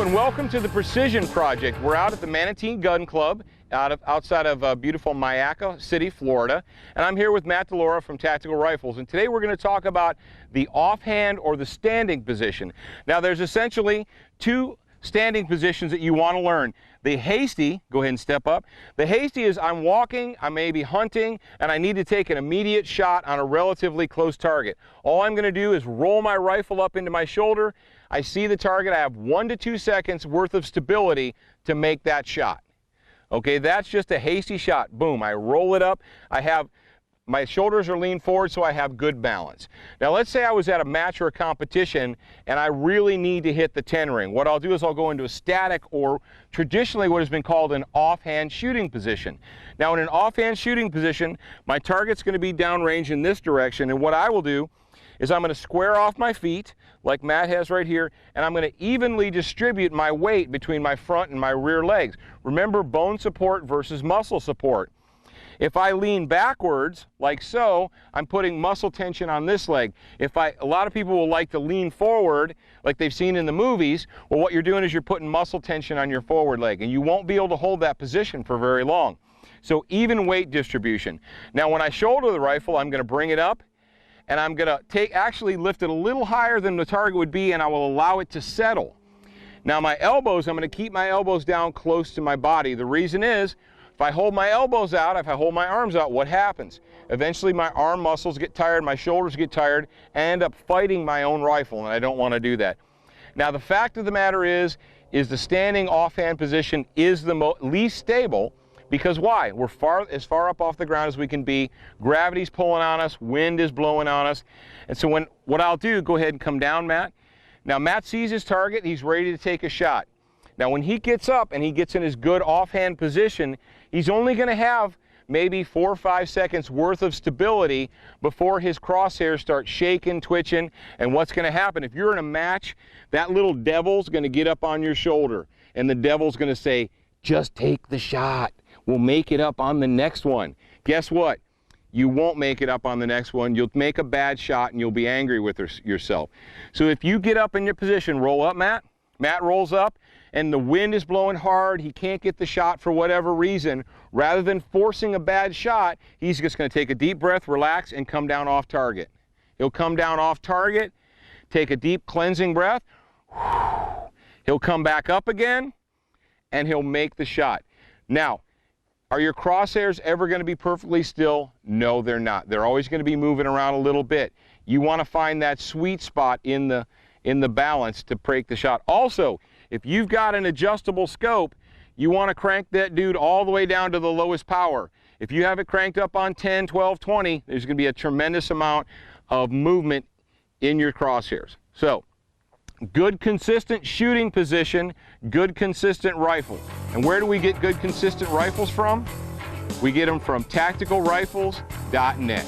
Hello and welcome to the Precision Project. We're out at the Manatee Gun Club outside of beautiful Mayaca City, Florida. And I'm here with Matt DeLora from Tactical Rifles. And today we're going to talk about the offhand or the standing position. Now there's essentially two standing positions that you want to learn. The hasty, go ahead and step up. The hasty is I'm walking, I may be hunting, and I need to take an immediate shot on a relatively close target. All I'm going to do is roll my rifle up into my shoulder. I see the target. I have 1 to 2 seconds worth of stability to make that shot. Okay, that's just a hasty shot. Boom, I roll it up. My shoulders are leaned forward, so I have good balance. Now let's say I was at a match or a competition and I really need to hit the 10 ring. What I'll do is I'll go into a static, or traditionally what has been called an offhand shooting position. Now in an offhand shooting position, my target's going to be downrange in this direction, and what I will do is I'm going to square off my feet like Matt has right here, and I'm going to evenly distribute my weight between my front and my rear legs. Remember, bone support versus muscle support. If I lean backwards, like so, I'm putting muscle tension on this leg. A lot of people will like to lean forward, like they've seen in the movies. Well, what you're doing is you're putting muscle tension on your forward leg, and you won't be able to hold that position for very long. So even weight distribution. Now when I shoulder the rifle, I'm going to bring it up, and I'm going to actually lift it a little higher than the target would be, and I will allow it to settle. Now my elbows, I'm going to keep my elbows down close to my body. The reason is, if I hold my elbows out, if I hold my arms out, what happens? Eventually my arm muscles get tired, my shoulders get tired, and I end up fighting my own rifle, and I don't want to do that. Now the fact of the matter is the standing offhand position is the least stable, because why? We're as far up off the ground as we can be. Gravity's pulling on us, wind is blowing on us. And so what I'll do, go ahead and come down, Matt. Now Matt sees his target, he's ready to take a shot. Now when he gets up and he gets in his good offhand position, he's only going to have maybe 4 or 5 seconds worth of stability before his crosshairs start shaking, twitching. And what's going to happen? If you're in a match, that little devil's going to get up on your shoulder, and the devil's going to say, just take the shot. We'll make it up on the next one. Guess what? You won't make it up on the next one. You'll make a bad shot and you'll be angry with yourself. So if you get up in your position, roll up, Matt. Matt rolls up and the wind is blowing hard. He can't get the shot for whatever reason. Rather than forcing a bad shot, he's just going to take a deep breath, relax, and come down off target. He'll come down off target, take a deep cleansing breath. He'll come back up again, and he'll make the shot. Now, are your crosshairs ever going to be perfectly still? No, they're not. They're always going to be moving around a little bit. You want to find that sweet spot in the balance to break the shot. Also, if you've got an adjustable scope, you want to crank that dude all the way down to the lowest power. If you have it cranked up on 10, 12, 20, there's going to be a tremendous amount of movement in your crosshairs. So, good consistent shooting position, good consistent rifle. And where do we get good consistent rifles from? We get them from tacticalrifles.net.